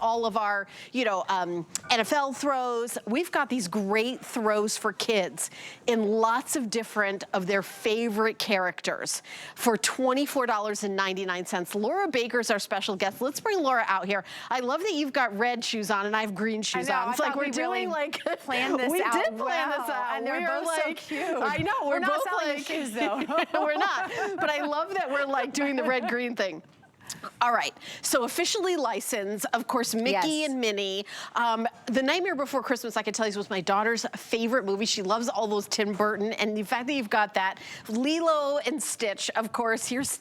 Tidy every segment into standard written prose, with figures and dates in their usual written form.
all of our, NFL throws. We've got these great throws for kids in lots of different of their favorite characters for $24.99. Laura Baker's our special guest. Let's bring Laura out here. I love that you've got red shoes on and I have green shoes on. It's like we're doing like planned this we out. did plan this out. And they're both so cute. I know we're not both selling like shoes though. we're not. But I love that we're like doing the red green thing. All right, so officially licensed, of course, Mickey and Minnie. The Nightmare Before Christmas, I can tell you, was my daughter's favorite movie. She loves all those Tim Burton, and the fact that you've got that. Lilo and Stitch, of course, here's,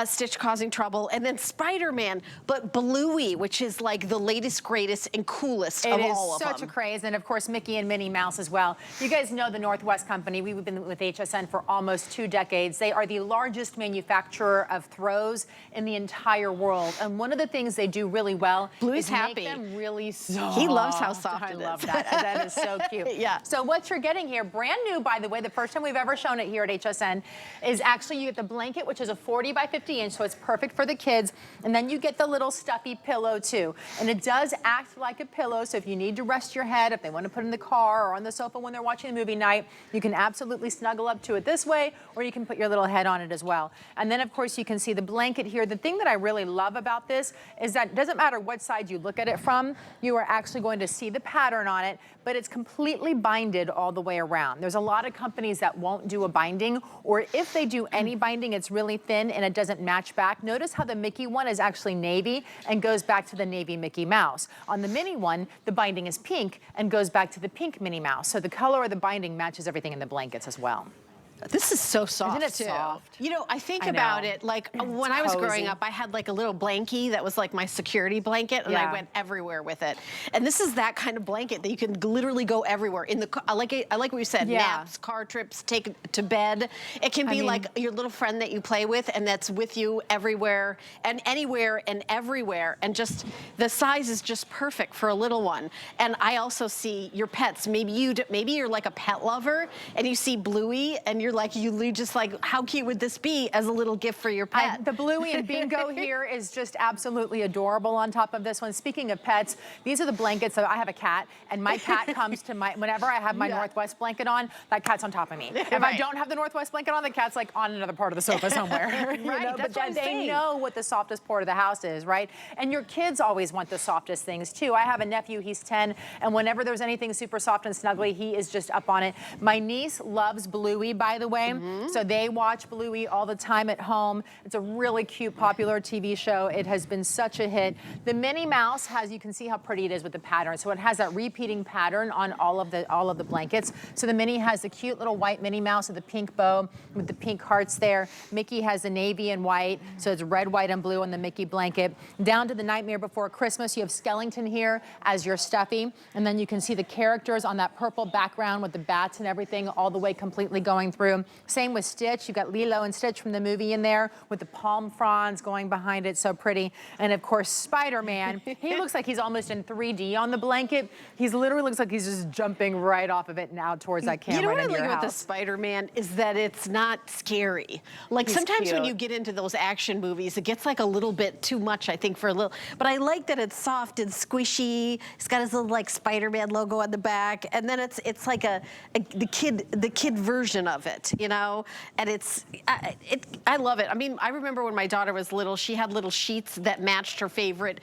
Stitch causing trouble, and then Spider-Man, but Bluey, which is like the latest, greatest, and coolest of all of them. It is such a craze, and of course, Mickey and Minnie Mouse as well. You guys know the Northwest Company. We've been with HSN for almost 2 decades. They are the largest manufacturer of throws in the entire world, and one of the things they do really well Bluey's is make them really soft. He loves how soft I it is. love that. That is so cute. Yeah. So what you're getting here, brand new, by the way, the first time we've ever shown it here at HSN, is actually you get the blanket, which is a 40 by 50 inch, so it's perfect for the kids, and then you get the little stuffy pillow too, and it does act like a pillow. So if you need to rest your head, if they want to put it in the car or on the sofa when they're watching the movie night, you can absolutely snuggle up to it this way, or you can put your little head on it as well. And then of course you can see the blanket here. The thing that I really love about this is that it doesn't matter what side you look at it from, you are actually going to see the pattern on it, but it's completely binded all the way around. There's a lot of companies that won't do a binding, or if they do any binding, it's really thin and it doesn't match back. Notice how the Mickey one is actually navy and goes back to the navy Mickey Mouse. On the Minnie one, the binding is pink and goes back to the pink Minnie Mouse. So the color of the binding matches everything in the blankets as well. This is so soft, Isn't it too. soft? I think about it, like when I was growing up, I had like a little blankie that was like my security blanket, and I went everywhere with it. And this is that kind of blanket that you can literally go everywhere. In the I like what you said, naps, car trips, take it to bed. It can be like your little friend that you play with, and that's with you everywhere and anywhere and everywhere. And just the size is just perfect for a little one. And I also see your pets. Maybe you're like a pet lover, and you see Bluey, and you're just like, how cute would this be as a little gift for your pet? The Bluey and Bingo here is just absolutely adorable on top of this one. Speaking of pets, these are the blankets. So I have a cat, and my cat comes to whenever I have my Northwest blanket on, that cat's on top of me. If I don't have the Northwest blanket on, the cat's like on another part of the sofa somewhere. That's but they know what the softest part of the house is, right? And your kids always want the softest things too. I have a nephew, he's 10, and whenever there's anything super soft and snuggly, he is just up on it. My niece loves Bluey, by the way. So they watch Bluey all the time at home. It's a really cute, popular TV show. It has been such a hit. The Minnie Mouse has, you can see how pretty it is with the pattern. So it has that repeating pattern on all of the blankets. So the Minnie has the cute little white Minnie Mouse with the pink bow with the pink hearts there. Mickey has the navy and white, so it's red, white, and blue on the Mickey blanket. Down to the Nightmare Before Christmas, you have Skellington here as your stuffy, and then you can see the characters on that purple background with the bats and everything all the way completely going through. Same with Stitch. You've got Lilo and Stitch from the movie in there with the palm fronds going behind it, so pretty. And of course, Spider-Man. He looks like he's almost in 3D on the blanket. He literally looks like he's just jumping right off of it and out towards that camera. You know what I like about the Spider-Man is that it's not scary. Like sometimes when you get into those action movies, it gets like a little bit too much, I think, for a little. But I like that it's soft and squishy. He's got his little like Spider-Man logo on the back, and then it's like the kid version of it, And I love it. I mean, I remember when my daughter was little, she had little sheets that matched her favorite,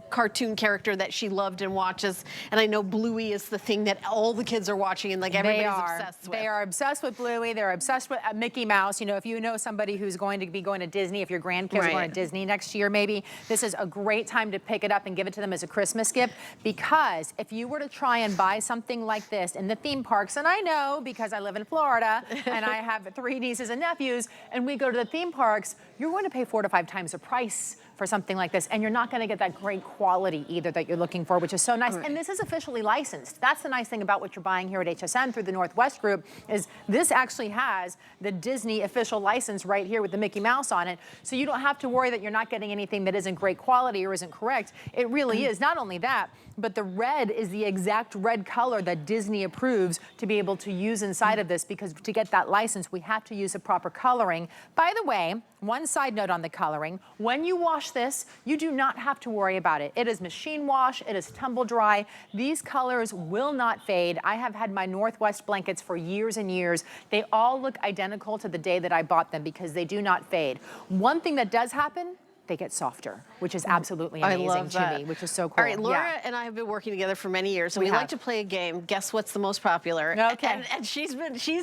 cartoon character that she loved and watches. And I know Bluey is the thing that all the kids are watching and like everybody's obsessed with. They are obsessed with Bluey. They're obsessed with Mickey Mouse. If you know somebody who's going to be going to Disney, if your grandkids are going to Disney next year maybe, this is a great time to pick it up and give it to them as a Christmas gift, because if you were to try and buy something like this in the theme parks, and I know because I live in Florida and I have 3 nieces and nephews, and we go to the theme parks, you're going to pay 4 to 5 times the price for something like this, and you're not going to get that great quality either that you're looking for, which is so nice. And this is officially licensed. That's the nice thing about what you're buying here at HSN through the Northwest Group, is this actually has the Disney official license right here with the Mickey Mouse on it, so you don't have to worry that you're not getting anything that isn't great quality or isn't correct. It really is. Not only that, but the red is the exact red color that Disney approves to be able to use inside of this, because to get that license, we have to use the proper coloring. By the way, one side note on the coloring. When you wash this, you do not have to worry about it. It is machine wash, it is tumble dry. These colors will not fade. I have had my Northwest blankets for years and years. They all look identical to the day that I bought them because they do not fade. One thing that does happen, they get softer, which is absolutely amazing to me, which is so cool. All right, Laura and I have been working together for many years, and we like to play a game. Guess what's the most popular? Okay. And she's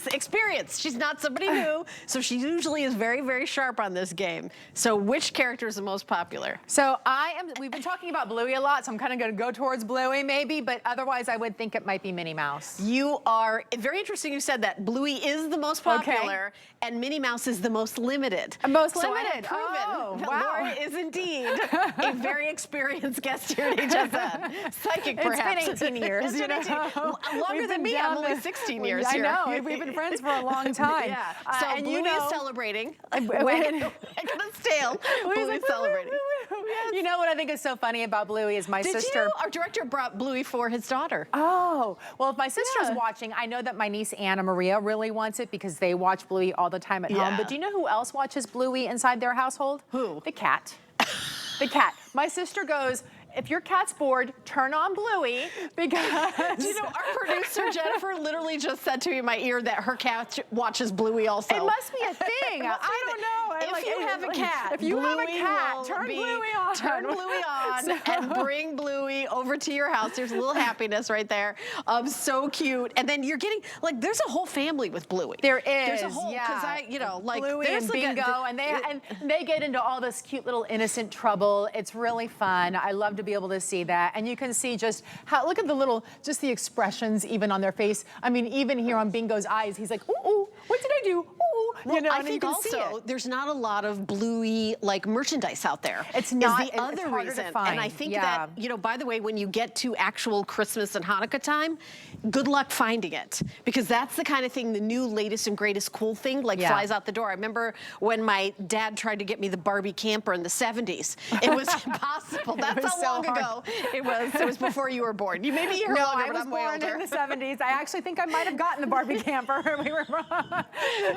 experienced. She's not somebody new, so she usually is very, very sharp on this game. So which character is the most popular? So we've been talking about Bluey a lot, so I'm kind of going to go towards Bluey maybe, but otherwise I would think it might be Minnie Mouse. You are, very interesting you said that. Bluey is the most popular, and Minnie Mouse is the most limited. Most so limited. I have proven that Laura is indeed a very experienced guest here at HSN. Psychic, perhaps. It's been 18 years, you know. Longer than me. I'm only 16 years here. I know. We've been friends for a long time. Yeah. So and Bluey is celebrating. Wagging its tail. Bluey's celebrating. You know what I think is so funny about Bluey is my sister. Our director brought Bluey for his daughter. Oh, well, if my sister's watching, I know that my niece Anna Maria really wants it because they watch Bluey all the time at home. But do you know who else watches Bluey inside their household? Who? The cat. The cat. My sister goes, if your cat's bored, turn on Bluey because... You know, our producer, Jennifer, literally just said to me in my ear that her cat watches Bluey also. It must be a thing. I don't know. If you have a cat, if you have a cat, turn Bluey on. Turn Bluey on and bring Bluey over to your house. There's a little happiness right there. So cute. And then you're getting, like, there's a whole family with Bluey. There is. There's a whole, because Bluey and Bingo, and they get into all this cute little innocent trouble. It's really fun. I love to be able to see that, and you can see just how, look at the little, just the expressions even on their face. I mean, even here on Bingo's eyes, he's like, ooh, ooh, what did I do? Ooh, well, you know, I think also there's not a lot of Bluey like merchandise out there. It's not the other reason, to find. and I think that, you know, by the way, when you get to actual Christmas and Hanukkah time, good luck finding it, because that's the kind of thing, the new latest and greatest cool thing, like flies out the door. I remember when my dad tried to get me the Barbie camper in the 70s. It was impossible. That's how long ago it was. It was before you were born. You maybe you're older, but I'm way older. I was born in the 70s. I actually think I might have gotten the Barbie camper.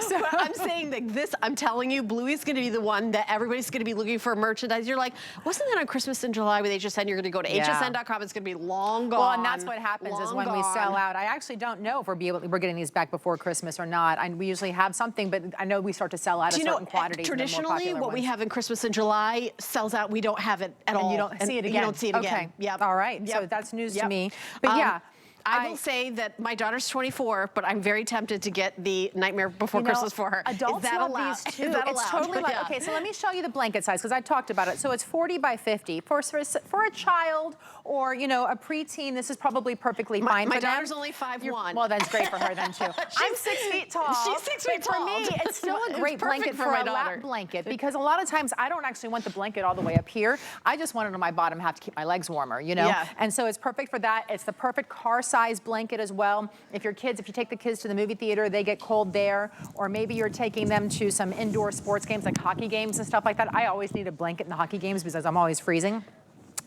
So I'm saying that I'm telling you, Bluey's going to be the one that everybody's going to be looking for merchandise. You're like, wasn't that on Christmas in July where they just said you're going to go to hsn.com? It's going to be long gone. Well, and that's what happens is when we sell out. I actually don't know if we're getting these back before Christmas or not. We usually have something, but I know we start to sell out a certain quantity. Traditionally, what we have in Christmas in July sells out. We don't have it at all. And you don't see it again. You don't see it again. Okay. Yep. All right. So that's news to me. But yeah. I will say that my daughter's 24, but I'm very tempted to get the Nightmare Before Christmas for her. Adults love these too. It's totally like, okay, so let me show you the blanket size because I talked about it. So it's 40 by 50. For a child or, you know, a preteen, this is probably perfectly fine my for them. daughter's only 5'1". Well, that's great for her then too. I'm 6 feet tall. She's 6 feet tall. For me, it's still a great blanket for a lap blanket because a lot of times I don't actually want the blanket all the way up here. I just want it on my bottom half to keep my legs warmer, you know? Yeah. And so it's perfect for that. It's the perfect car size blanket as well. If you take the kids to the movie theater, they get cold there, or maybe you're taking them to some indoor sports games like hockey games and stuff like that. I always need a blanket in the hockey games because I'm always freezing.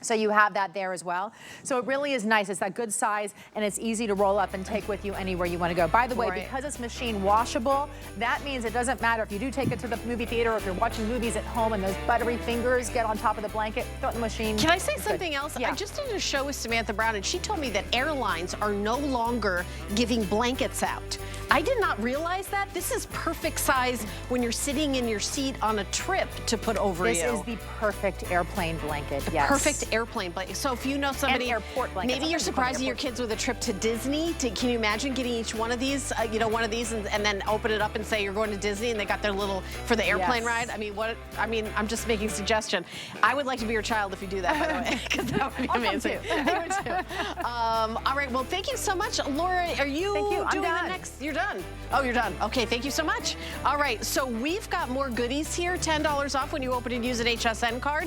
So you have that there as well. So it really is nice. It's that good size, and it's easy to roll up and take with you anywhere you want to go. By the way, because it's machine washable, that means it doesn't matter if you do take it to the movie theater or if you're watching movies at home and those buttery fingers get on top of the blanket, throw it in the machine. Can I say something else? Yeah. I just did a show with Samantha Brown, and she told me that airlines are no longer giving blankets out. I did not realize that. This is perfect size when you're sitting in your seat on a trip to put over you. This is the perfect airplane blanket, yes. Perfect airplane blanket. So if you know somebody, and airport blanket. Maybe you're surprising your kids with a trip to Disney. Can you imagine getting each one of these, you know, one of these, and then open it up and say you're going to Disney, and they got their little for the airplane ride? I mean, I'm just making a suggestion. I would like to be your child if you do that, by the way, because that would be amazing. I would too. All right. Well, thank you so much, Laura. Are you doing the next? You're done. Oh, you're done. Okay, thank you so much. All right, so we've got more goodies here. $10 off when you open and use an HSN card.